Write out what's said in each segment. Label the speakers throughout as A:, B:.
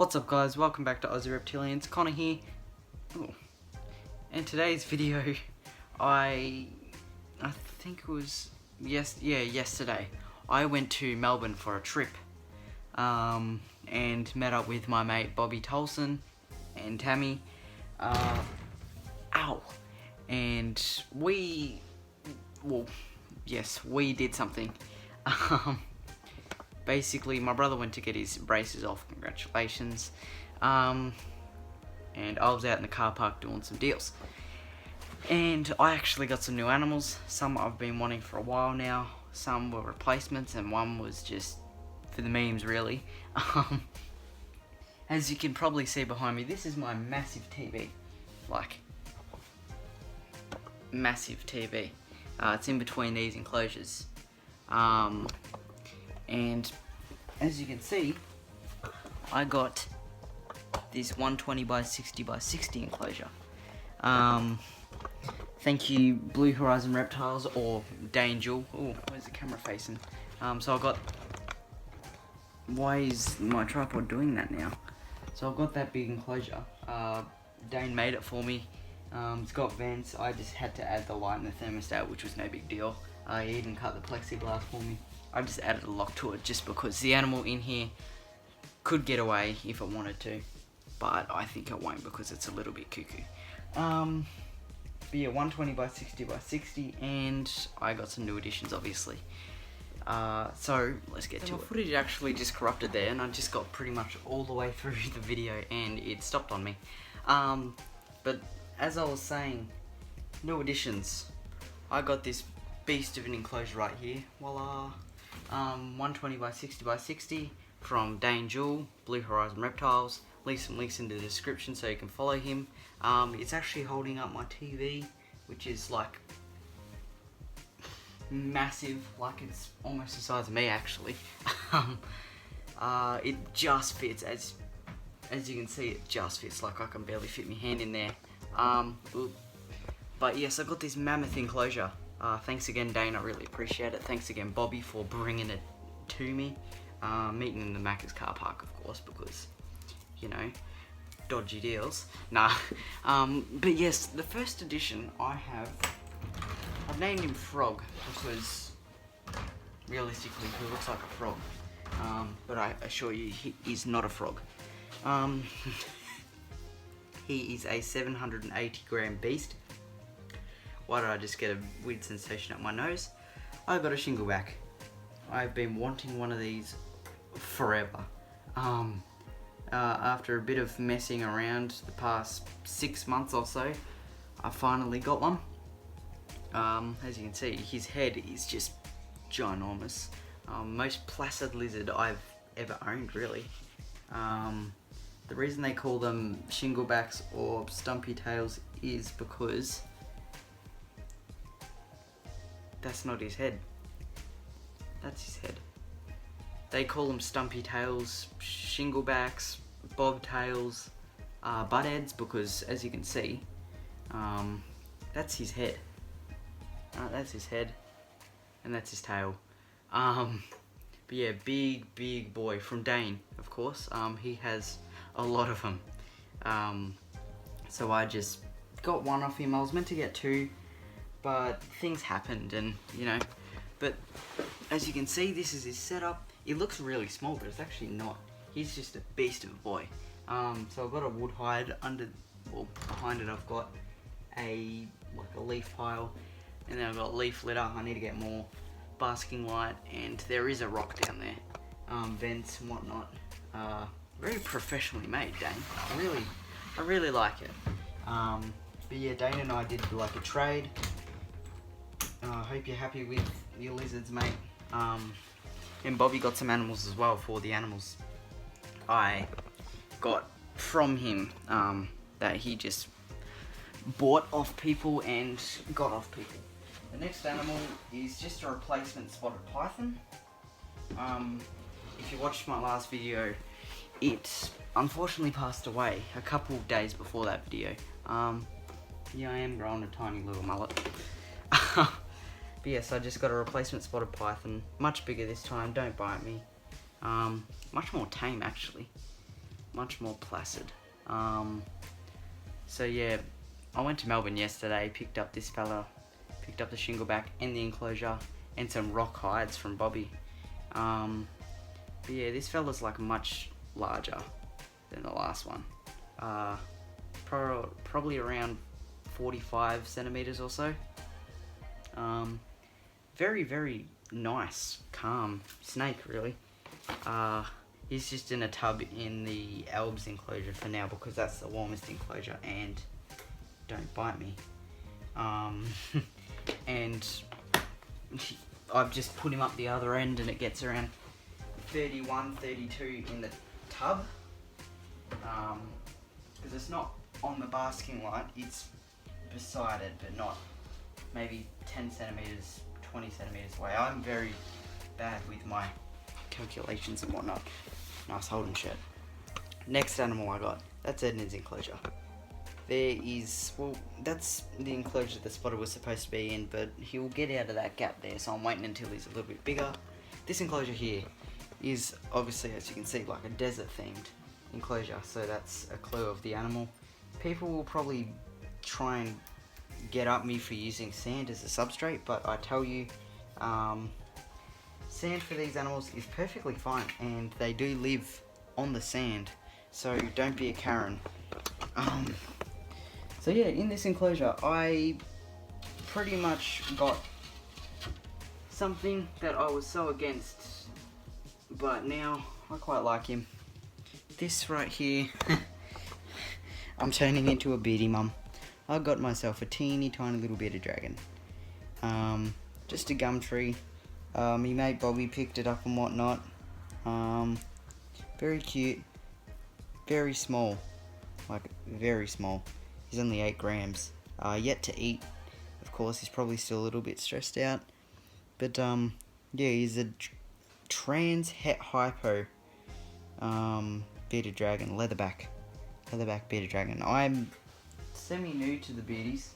A: What's up guys, welcome back to Aussie Reptilians, Connor here. Ooh. In today's video, I think it was, yesterday, I went to Melbourne for a trip, and met up with my mate Bobby Tolson and Tammy, and we did something. Basically, my brother went to get his braces off, congratulations, and I was out in the car park doing some deals. And I actually got some new animals. Some I've been wanting for a while now, some were replacements, and one was just for the memes, really. As you can probably see behind me, this is my massive TV, like, massive TV. It's in between these enclosures. And as you can see, I got this 120 by 60 by 60 enclosure. Thank you, Blue Horizon Reptiles, or Danger. Oh, where's the camera facing? So I got. Why is my tripod doing that now? So I've got that big enclosure. Dane made it for me. It's got vents. I just had to add the light and the thermostat, which was no big deal. He even cut the plexiglass for me. I just added a lock to it just because the animal in here could get away if it wanted to, but I think it won't because it's a little bit cuckoo. But yeah, 120 by 60 by 60, and I got some new additions, obviously. So let's get to it. My footage actually just corrupted there, and I just got pretty much all the way through the video, and it stopped on me. But as I was saying, new additions. I got this beast of an enclosure right here. Voila. 120 by 60 by 60 from Dane Jewel, Blue Horizon Reptiles. Leave some links in the description so you can follow him. It's actually holding up my TV, which is like massive, like it's almost the size of me actually. It just fits, as you can see, it just fits, like I can barely fit my hand in there. But yes, I got this mammoth enclosure. Thanks again, Dane, I really appreciate it. Thanks again, Bobby, for bringing it to me. Meeting in the Macca's car park, of course, because, you know, dodgy deals. Nah. But yes, the first edition I've named him Frog, because realistically he looks like a frog. But I assure you, he is not a frog. He is a 780 gram beast. Why did I just get a weird sensation up my nose? I got a shingleback. I've been wanting one of these forever. After a bit of messing around the past 6 months or so, I finally got one. As you can see, his head is just ginormous. Most placid lizard I've ever owned, really. The reason they call them shinglebacks or stumpy tails is because that's not his head. That's his head. They call them stumpy tails, shinglebacks, bobtails, buttheads, because as you can see, that's his head. That's his head, and that's his tail. But yeah, big boy from Dane, of course. He has a lot of them. So I just got one off him. I was meant to get two, but things happened, and you know. But as you can see, this is his setup. It looks really small, but it's actually not. He's just a beast of a boy. So I've got a wood hide behind it. I've got a leaf pile, and then I've got leaf litter. I need to get more basking light, and there is a rock down there, vents and whatnot. Very professionally made, Dane. I really like it. But yeah, Dane and I did like a trade. I hope you're happy with your lizards, mate. And Bobby got some animals as well for the animals I got from him, that he just bought off people and got off people. The next animal is just a replacement spotted python. If you watched my last video, it unfortunately passed away a couple of days before that video. Yeah, I am growing a tiny little mullet. But yes, I just got a replacement spotted python, much bigger this time, don't bite me. Much more tame actually. much more placid. So yeah, I went to Melbourne yesterday, picked up this fella, picked up the shingleback and the enclosure and some rock hides from Bobby. But yeah, this fella's like much larger than the last one. Probably around 45 centimeters or so. Very, very nice, calm snake, really. He's just in a tub in the Albs enclosure for now because that's the warmest enclosure and don't bite me. And I've just put him up the other end and it gets around 31, 32 in the tub. Because it's not on the basking light, it's beside it, but not maybe 10 centimeters, 20 centimeters away. I'm very bad with my calculations and whatnot. Nice holding shit. Next animal I got, that's Edna's enclosure. There is, well, that's the enclosure the spotter was supposed to be in, but he'll get out of that gap there, so I'm waiting until he's a little bit bigger. This enclosure here is obviously, as you can see, like a desert themed enclosure, so that's a clue of the animal. People will probably try and get up me for using sand as a substrate, but I tell you, sand for these animals is perfectly fine, and they do live on the sand, so don't be a Karen. So yeah, in this enclosure, I pretty much got something that I was so against, but now I quite like him. This right here, I'm turning into a beardy mum. I got myself a teeny tiny little bearded dragon. Just a gum tree. My mate Bobby picked it up and whatnot. Very cute. Very small. Like, very small. He's only 8 grams. Yet to eat. Of course, he's probably still a little bit stressed out. But, yeah, he's a trans het hypo bearded dragon. Leatherback bearded dragon. I'm semi-new to the beardies.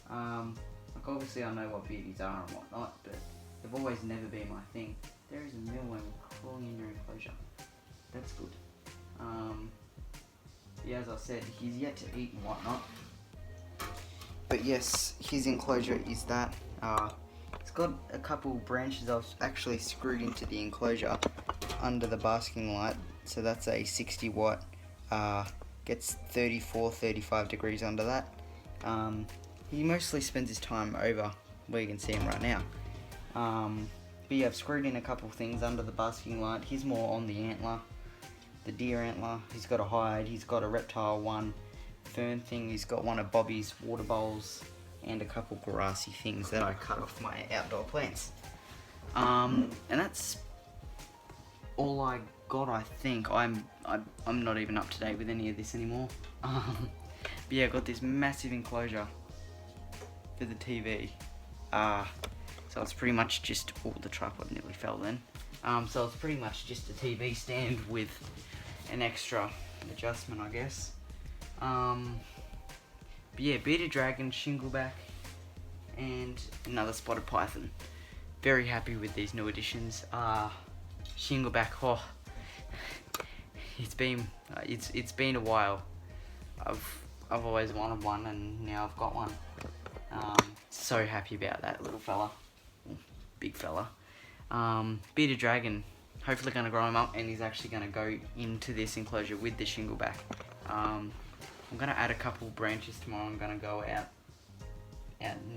A: Like, obviously I know what beardies are and whatnot, but they've always never been my thing. There is a mealworm crawling in your enclosure. That's good. Yeah, as I said, he's yet to eat and whatnot. But yes, his enclosure is that. It's got a couple branches I've actually screwed into the enclosure under the basking light. So that's a 60 watt, gets 34, 35 degrees under that. He mostly spends his time over where you can see him right now. But yeah, I've screwed in a couple things under the basking light. He's more on the antler, the deer antler. He's got a hide, he's got a reptile one fern thing, he's got one of Bobby's water bowls, and a couple grassy things that I cut off my outdoor plants. And that's all I got, I think. I'm not even up to date with any of this anymore. But yeah, I got this massive enclosure for the TV. So it's pretty much just, oh, the tripod nearly fell then. So it's pretty much just a TV stand with an extra adjustment, I guess. But yeah, bearded dragon, shingleback, and another spotted python. Very happy with these new additions. Shingleback, oh, it's been a while. I've always wanted one, and now I've got one. So happy about that little fella, big fella. Bearded dragon, hopefully going to grow him up, and he's actually going to go into this enclosure with the shingleback. I'm going to add a couple branches tomorrow. I'm going to go out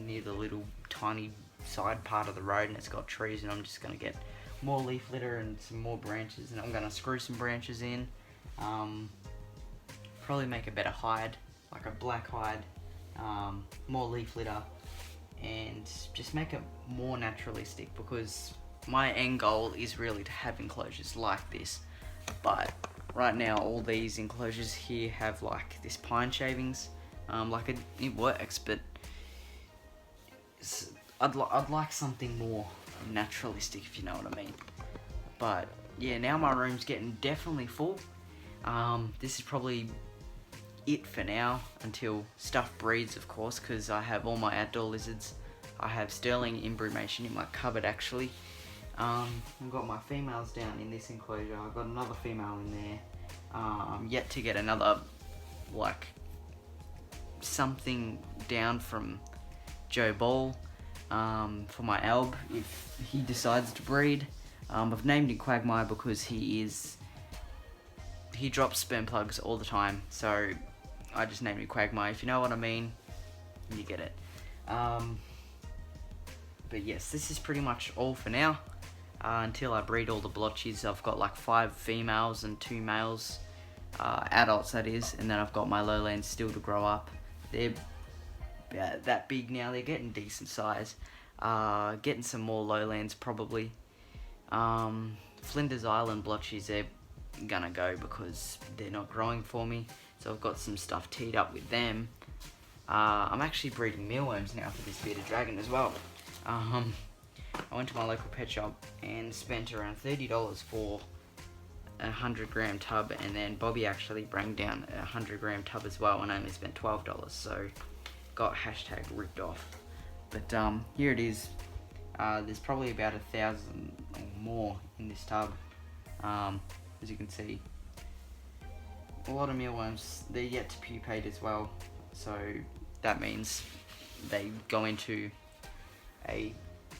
A: near the little tiny side part of the road, and it's got trees, and I'm just going to get more leaf litter and some more branches, and I'm going to screw some branches in. Probably make a better hide, like a black hide, more leaf litter, and just make it more naturalistic, because my end goal is really to have enclosures like this. But right now all these enclosures here have like this pine shavings. Like it works, but I'd like something more naturalistic, if you know what I mean. But yeah, now my room's getting definitely full. This is probably it for now, until stuff breeds, of course, because I have all my outdoor lizards. I have sterling imbrumation in my cupboard, actually. I've got my females down in this enclosure. I've got another female in there. Yet to get another, like, something down from Joe Ball for my Alb if he decides to breed. I've named him Quagmire because he drops sperm plugs all the time, so I just named him Quagmire. If you know what I mean, you get it. But yes, this is pretty much all for now. Until I breed all the blotches, I've got like 5 females and 2 males, adults that is, and then I've got my lowlands still to grow up. They're that big now, they're getting decent size. Getting some more lowlands probably. Flinders Island blotches, they're gonna go because they're not growing for me, so I've got some stuff teed up with them. I'm actually breeding mealworms now for this bearded dragon as well. I went to my local pet shop and spent around $30 for a 100-gram tub, and then Bobby actually bring down a 100-gram tub as well, and I only spent $12, so got hashtag ripped off. But here it is. There's probably about 1,000 or more in this tub. As you can see, a lot of mealworms. They're yet to pupate as well, so that means they go into a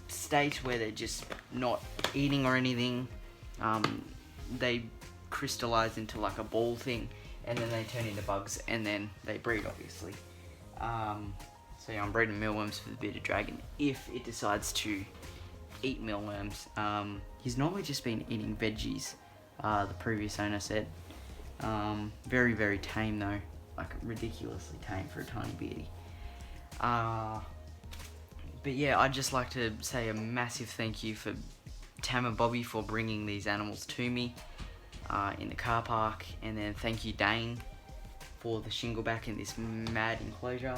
A: state where they're just not eating or anything. They crystallize into like a ball thing, and then they turn into bugs, and then they breed, obviously. So yeah, I'm breeding mealworms for the bearded dragon if it decides to eat mealworms. He's normally just been eating veggies, the previous owner said. Very, very tame though, like ridiculously tame for a tiny beardy. But yeah, I'd just like to say a massive thank you for Tam and Bobby for bringing these animals to me in the car park, and then thank you Dane for the shingleback in this mad enclosure,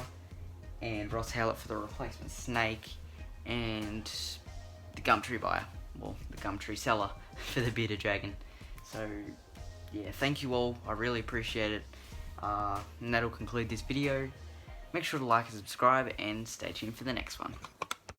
A: and Ross Howlett for the replacement snake, and the Gumtree buyer, well, the Gumtree seller for the bearded dragon. So yeah, thank you all, I really appreciate it. And that'll conclude this video. Make sure to like and subscribe, and stay tuned for the next one.